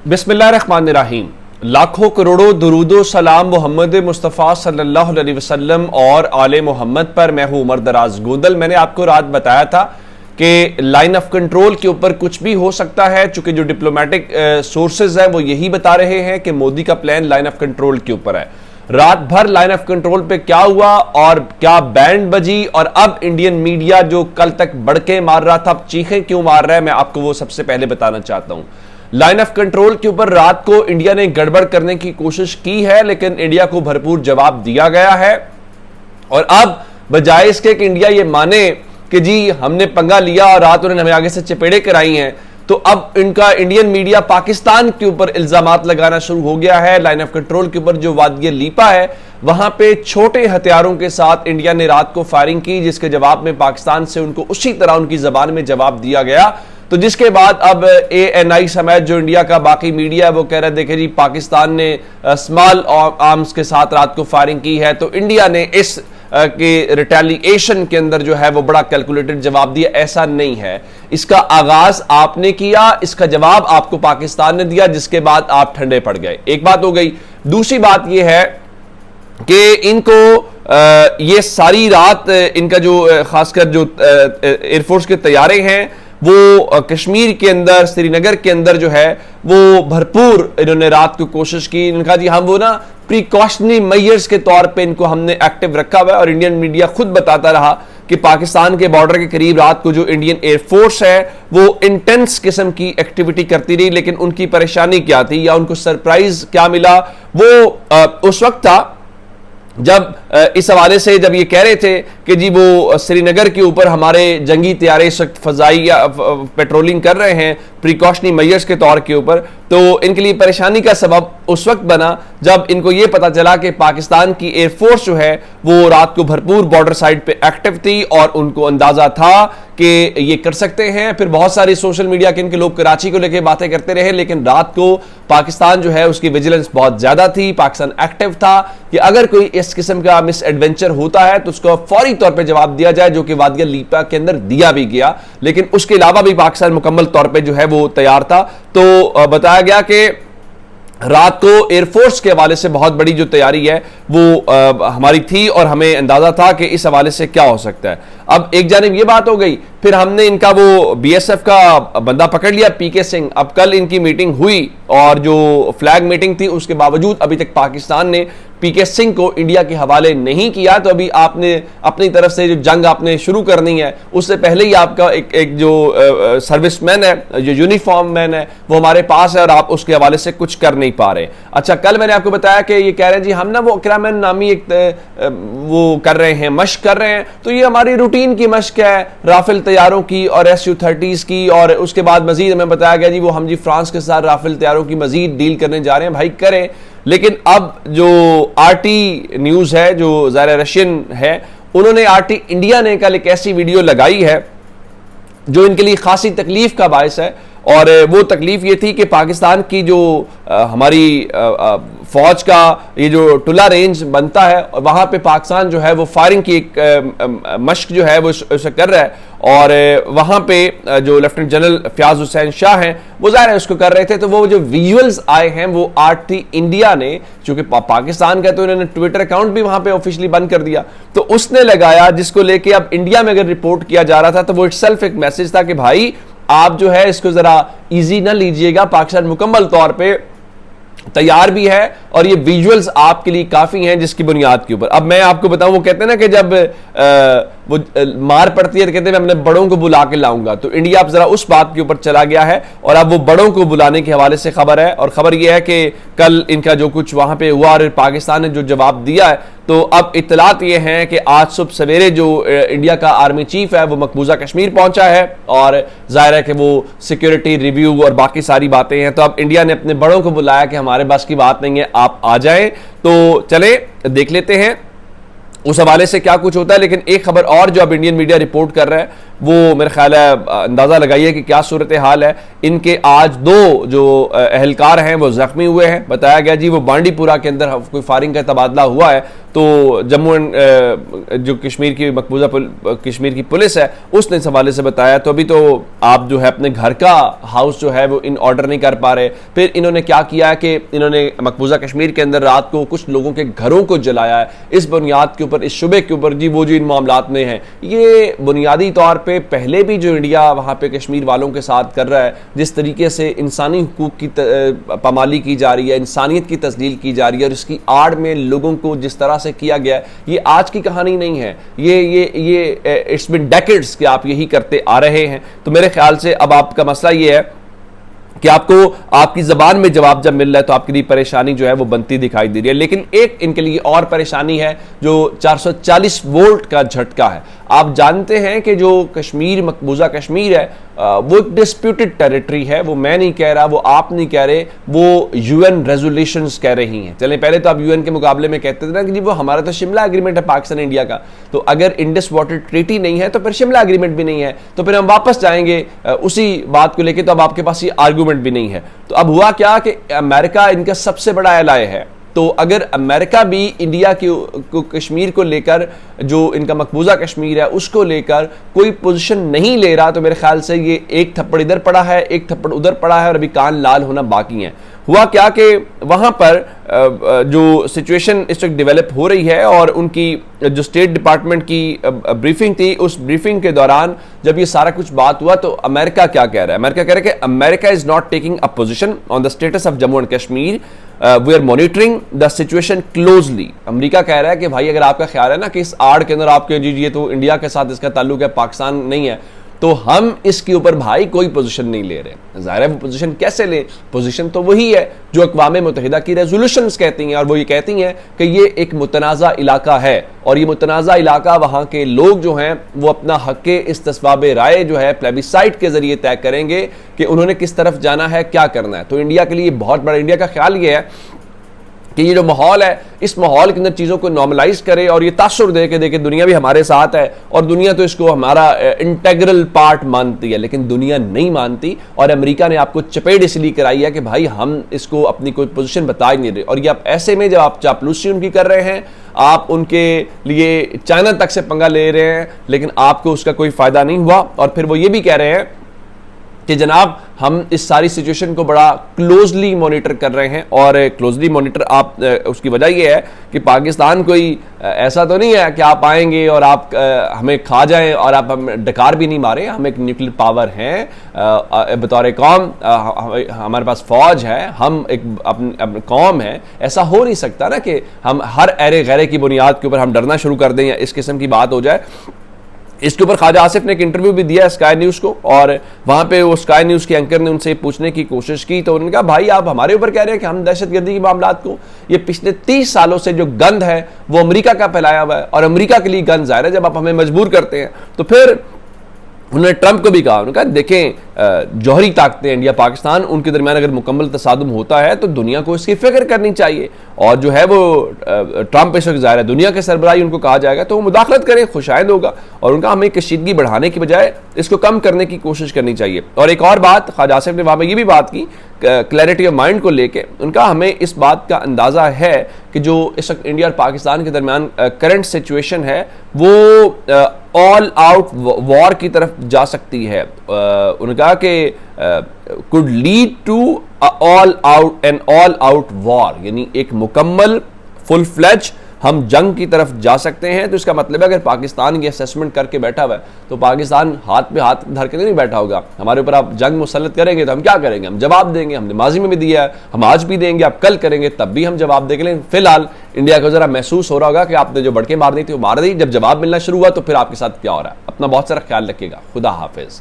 बिस्मिल्लाहिर्रहमानिर्रहीम। लाखों करोड़ों दुरूदो सलाम मोहम्मद मुस्तफ़ा सल्लल्लाहु अलैहि वसल्लम और आले मोहम्मद पर। मैं हूं उमर दराज गोंदल। मैंने आपको रात बताया था कि लाइन ऑफ कंट्रोल के ऊपर कुछ भी हो सकता है, चूंकि जो डिप्लोमेटिक सोर्सेज है वो यही बता रहे हैं कि मोदी का प्लान लाइन ऑफ कंट्रोल के ऊपर है। रात भर लाइन ऑफ कंट्रोल पे क्या हुआ और क्या बैंड बजी, और अब इंडियन मीडिया जो कल तक बड़के मार रहा था अब चीखें क्यों मार रहा है, मैं आपको वो सबसे पहले बताना चाहता हूं। लाइन ऑफ कंट्रोल के ऊपर रात को इंडिया ने गड़बड़ करने की कोशिश की है, लेकिन इंडिया को भरपूर जवाब दिया गया है। और अब बजाय इसके कि इंडिया ये माने कि जी हमने पंगा लिया और रात उन्होंने हमें आगे से चपेड़े कराई हैं, तो अब इनका इंडियन मीडिया पाकिस्तान के ऊपर इल्जामात लगाना शुरू हो गया है। लाइन ऑफ कंट्रोल के ऊपर जो वादिया लीपा है वहां पे छोटे हथियारों के साथ इंडिया ने रात को फायरिंग की, जिसके जवाब में पाकिस्तान से उनको उसी तरह उनकी जबान में जवाब दिया गया। तो जिसके बाद अब ANI समेत जो इंडिया का बाकी मीडिया है वो कह रहे देखे जी पाकिस्तान ने स्मॉल आर्म्स के साथ रात को फायरिंग की है, तो इंडिया ने इस के रिटेलिएशन के अंदर जो है वो बड़ा कैलकुलेटेड जवाब दिया। ऐसा नहीं है, इसका आगाज आपने किया, इसका जवाब आपको पाकिस्तान ने दिया, जिसके बाद आप ठंडे पड़ गए। एक बात हो गई। दूसरी बात यह है कि इनको ये सारी रात इनका जो खासकर जो एयरफोर्स के तैयारे हैं वो कश्मीर के अंदर, श्रीनगर के अंदर जो है वो भरपूर इन्होंने रात को कोशिश की। इनका जी हम वो ना प्रिकॉशनरी मेजर्स के तौर पे इनको हमने एक्टिव रखा हुआ है, और इंडियन मीडिया खुद बताता रहा कि पाकिस्तान के बॉर्डर के करीब रात को जो इंडियन एयरफोर्स है वो इंटेंस किस्म की एक्टिविटी करती रही। लेकिन उनकी परेशानी क्या थी या उनको सरप्राइज क्या मिला, वो उस वक्त था जब इस हवाले से जब ये कह रहे थे कि जी वो श्रीनगर के ऊपर हमारे जंगी तैयारे इस वक्त फजाई या पेट्रोलिंग कर रहे हैं प्रिकॉशनरी मेजर्स के तौर के ऊपर, तो इनके लिए परेशानी का सबब उस वक्त बना जब इनको ये पता चला कि पाकिस्तान की एयरफोर्स जो है वो रात को भरपूर बॉर्डर साइड पे एक्टिव थी और उनको अंदाजा था कि ये कर सकते हैं। फिर बहुत सारे सोशल मीडिया के इनके लोग कराची को लेकर बातें करते रहे, लेकिन रात को पाकिस्तान जो है उसकी विजिलेंस बहुत ज्यादा थी, पाकिस्तान एक्टिव था कि अगर कोई इस किस्म का मिस एडवेंचर होता है तो उसको फौरी तौर पे जवाब दिया जाए, जो कि वादिया लीपा के अंदर दिया भी गया। लेकिन उसके अलावा भी पाकिस्तान मुकम्मल तौर पे जो है वो तैयार था। तो बताया गया कि रात को एयरफोर्स के हवाले से बहुत बड़ी जो तैयारी है वो हमारी थी और हमें अंदाजा था कि इस हवाले से क्या हो सकता है। अब एक जानिब ये बात हो गई, फिर हमने इनका वो BSF का बंदा पकड़ लिया PK सिंह। अब कल इनकी मीटिंग हुई और जो फ्लैग मीटिंग थी उसके बावजूद अभी तक पाकिस्तान ने PK सिंह को इंडिया के हवाले नहीं किया। तो अभी आपने अपनी तरफ से जो जंग आपने शुरू करनी है उससे पहले ही आपका एक जो सर्विसमैन है, जो यूनिफॉर्म मैन है, वो हमारे पास है और आप उसके हवाले से कुछ कर नहीं पा रहे। अच्छा, कल मैंने आपको बताया कि ये कह रहे हैं जी हम ना वो अकरामैन नामी एक वो कर रहे हैं, मश्क कर रहे हैं, तो ये हमारी रूटीन की मश्क है राफेल तैयारों की और SU-30s की। और उसके बाद मजीद हमें बताया गया जी वो हम जी फ्रांस के साथ राफेल तैयारों की मजीद डील करने जा रहे हैं। भाई करें, लेकिन अब जो RT न्यूज है जो ज़ाहिर रशियन है, उन्होंने RT इंडिया ने कल एक ऐसी वीडियो लगाई है जो इनके लिए खासी तकलीफ का बायस है। और वो तकलीफ ये थी कि पाकिस्तान की जो हमारी फौज का ये जो टुला रेंज बनता है और वहां पे पाकिस्तान जो है वो फायरिंग की एक मश्क जो है वो उसे कर रहा है, और वहां पे जो लेफ्टिनेंट जनरल फयाज हुसैन शाह हैं वो ज़ाहिर है उसको कर रहे थे। तो वो जो विजुअल्स आए हैं वो RT इंडिया ने, चूंकि पाकिस्तान का तो इन्होंने ट्विटर अकाउंट भी वहां पे ऑफिशियली बंद कर दिया, तो उसने लगाया, जिसको लेके अब इंडिया में अगर रिपोर्ट किया जा रहा था तो वो इटसेल्फ एक मैसेज था कि भाई आप जो है इसको जरा इजी ना लीजिएगा, पाकिस्तान मुकम्मल तौर पे तैयार भी है और ये विजुअल्स आपके लिए काफी हैं जिसकी बुनियाद के ऊपर। अब मैं आपको बताऊं, वो कहते हैं ना कि जब वो मार पड़ती है तो कहते हैं मैं अपने बड़ों को बुला के लाऊंगा, तो इंडिया अब जरा उस बात के ऊपर चला गया है और अब वो बड़ों को बुलाने के हवाले से खबर है। और खबर यह है कि कल इनका जो कुछ वहां पे हुआ और पाकिस्तान ने जो जवाब दिया है, तो अब इत्तलात ये हैं कि आज सुबह सवेरे जो इंडिया का आर्मी चीफ है वो मकबूजा कश्मीर पहुंचा है और जाहिर है कि वो सिक्योरिटी रिव्यू और बाकी सारी बातें हैं। तो अब इंडिया ने अपने बड़ों को बुलाया कि हमारे बस की बात नहीं है, आप आ जाएं। तो चले देख लेते हैं उस हवाले से क्या कुछ होता है। लेकिन एक खबर और जो अब इंडियन मीडिया रिपोर्ट कर रहा है वो मेरे ख्याल है अंदाज़ा लगाइए कि क्या सूरत हाल है। इनके आज 2 जो अहलकार हैं वो जख्मी हुए हैं। बताया गया जी वो बांडीपुरा के अंदर कोई फायरिंग का तबादला हुआ है, तो जम्मू एंड जो कश्मीर की मकबूजा कश्मीर की पुलिस है उसने इस हवाले से बताया। तो अभी तो आप जो है अपने घर का हाउस जो है वो इन ऑर्डर नहीं कर पा रहे। फिर इन्होंने क्या किया है कि इन्होंने मकबूजा कश्मीर के अंदर रात को कुछ लोगों के घरों को जलाया है, इस बुनियाद के ऊपर, इस शुबे के ऊपर जी वो जो इन मामलात में है। ये बुनियादी तौर पे पहले भी जो इंडिया वहाँ पे कश्मीर वालों के साथ कर रहा है, जिस तरीके से इंसानी हुकूक की पामाली की जा रही है, इंसानियत की तस्लील की जा रही है और इसकी आड़ में लोगों को जिस तरह से किया गया, ये आज की कहानी नहीं है। ये इट्स बिन डेकेड्स कि आप यही करते आ रहे हैं। तो मेरे ख्याल से अब आपका मसला ये है कि आपको आपकी जबान में जवाब जब मिल रहा है तो आपके लिए परेशानी जो है वो बनती दिखाई दे रही है। लेकिन एक इनके लिए और परेशानी है जो 440 वोल्ट का झटका है। आप जानते हैं कि जो कश्मीर मकबूजा कश्मीर है वो एक डिस्प्यूटेड टेरिटरी है। वो मैं नहीं कह रहा, वो आप नहीं कह रहे, वो यूएन रेजोल्यूशंस कह रही हैं। चलें, पहले तो आप यूएन के मुकाबले में कहते थे ना कि जी वो हमारा तो शिमला एग्रीमेंट है पाकिस्तान इंडिया का, तो अगर इंडस वाटर ट्रीटी नहीं है तो फिर शिमला एग्रीमेंट भी नहीं है, तो फिर हम वापस जाएंगे उसी बात को लेकर। तो अब आपके पास ये आर्गूमेंट भी नहीं है। तो अब हुआ क्या कि अमेरिका इनका सबसे बड़ा एलाय है। तो अगर अमेरिका भी इंडिया को कश्मीर को लेकर, जो इनका मकबूजा कश्मीर है उसको लेकर कोई पोजीशन नहीं ले रहा, तो मेरे ख्याल से ये एक थप्पड़ इधर पड़ा है, एक थप्पड़ उधर पड़ा है और अभी कान लाल होना बाकी है। हुआ क्या कि वहां पर जो सिचुएशन इस वक्त डेवलप हो रही है और उनकी जो स्टेट डिपार्टमेंट की ब्रीफिंग थी, उस ब्रीफिंग के दौरान जब ये सारा कुछ बात हुआ तो अमेरिका क्या कह रहा है? अमेरिका कह रहा है कि America is not taking a position on the status of Jammu and Kashmir, we are monitoring the situation closely. America कह रहा है कि भाई अगर आपका ख्याल है ना कि इस आड़ के अंदर आपके जी ये तो इंडिया के साथ इसका ताल्लुक है, पाकिस्तान नहीं है, तो हम इसके ऊपर भाई कोई पोजीशन नहीं ले रहे। जाहिर है वो पोजीशन कैसे ले? पोजीशन तो वही है जो अक़वाम मुत्तहिदा की रेजोल्यूशंस कहती हैं, और वो ये कहती हैं कि ये एक मुतनाज़ा इलाका है और ये मुतनाज़ा इलाका वहाँ के लोग जो हैं वो अपना हक़ इस्तिस्वाब राय जो है प्लेबिसाइट के जरिए तय करेंगे कि उन्होंने किस तरफ जाना है, क्या करना है। तो इंडिया के लिए बहुत बड़ा, इंडिया का ख्याल ये है कि ये जो माहौल है, इस माहौल के अंदर चीज़ों को नॉर्मलाइज करे और ये तासुर दे के देखे दुनिया भी हमारे साथ है और दुनिया तो इसको हमारा इंटेग्रल पार्ट मानती है, लेकिन दुनिया नहीं मानती। और अमेरिका ने आपको चपेट इसलिए कराई है कि भाई हम इसको अपनी कोई पोजीशन बता ही नहीं रहे। और ये आप ऐसे में जब आप चापलूसी उनकी कर रहे हैं, आप उनके लिए चाइना तक से पंगा ले रहे हैं, लेकिन आपको उसका कोई फायदा नहीं हुआ। और फिर वो ये भी कह रहे हैं कि जनाब हम इस सारी सिचुएशन को बड़ा क्लोजली मॉनिटर कर रहे हैं। और क्लोजली मॉनिटर आप उसकी वजह यह है कि पाकिस्तान कोई ऐसा तो नहीं है कि आप आएंगे और आप हमें खा जाएं और आप हम डकार भी नहीं मारे। हम एक न्यूक्लियर पावर हैं बतौर कौम, हमारे पास फौज है, हम एक अपनी कौम है। ऐसा हो नहीं सकता ना कि हम हर एरे गैरे की बुनियाद के ऊपर हम डरना शुरू कर दें या इस किस्म की बात हो जाए। इसके ऊपर ख्वाजा आसिफ ने एक इंटरव्यू भी दिया स्काई न्यूज़ को, और वहाँ पे वो स्काई न्यूज़ के एंकर ने उनसे पूछने की कोशिश की तो उन्होंने कहा भाई आप हमारे ऊपर कह रहे हैं कि हम दहशतगर्दी के मामलात को, ये पिछले 30 सालों से जो गंद है वो अमेरिका का फैलाया हुआ है और अमेरिका के लिए गंद ज़ाहिर है जब आप हमें मजबूर करते हैं। तो फिर उन्होंने ट्रंप को भी कहा, उन्होंने कहा देखें जौहरी ताकतें इंडिया पाकिस्तान उनके दरमियान अगर मुकम्मल तसादुम होता है तो दुनिया को इसकी फिक्र करनी चाहिए। और जो है वो ट्रंप इस वक्त ज़ाहिर है दुनिया के सरबराही उनको कहा जाएगा तो वो मुदाखलत करें, खुशाइंद होगा। और उनका हमें कशीदगी बढ़ाने की बजाय इसको कम करने की कोशिश करनी चाहिए। और एक और बात ख्वाजा आसिफ ने वहाँ पर ये भी बात की क्लैरिटी ऑफ माइंड को लेके, उनका हमें इस बात का अंदाज़ा है कि जो इस वक्त इंडिया और पाकिस्तान के दरमियान करंट सिचुएशन है वो ऑल आउट वॉर की तरफ जा सकती है। उन्होंने कहा कि could lead to all out war, यानी एक मुकम्मल फुल फ्लेज हम जंग की तरफ जा सकते हैं। तो इसका मतलब है अगर पाकिस्तान ये असेसमेंट करके बैठा हुआ है तो पाकिस्तान हाथ पे हाथ धर के नहीं बैठा होगा। हमारे ऊपर आप जंग मुसल्लत करेंगे तो हम क्या करेंगे? हम जवाब देंगे। हमने माजी में भी दिया है, हम आज भी देंगे, आप कल करेंगे तब भी हम जवाब देंगे। लेकिन फिलहाल इंडिया को जरा महसूस हो रहा होगा कि आपने जो बड़के मार दी थी वो मार दी, जब जवाब मिलना शुरू हुआ तो फिर आपके साथ क्या हो रहा है। अपना बहुत सारा ख्याल रखिएगा। खुदा हाफिज।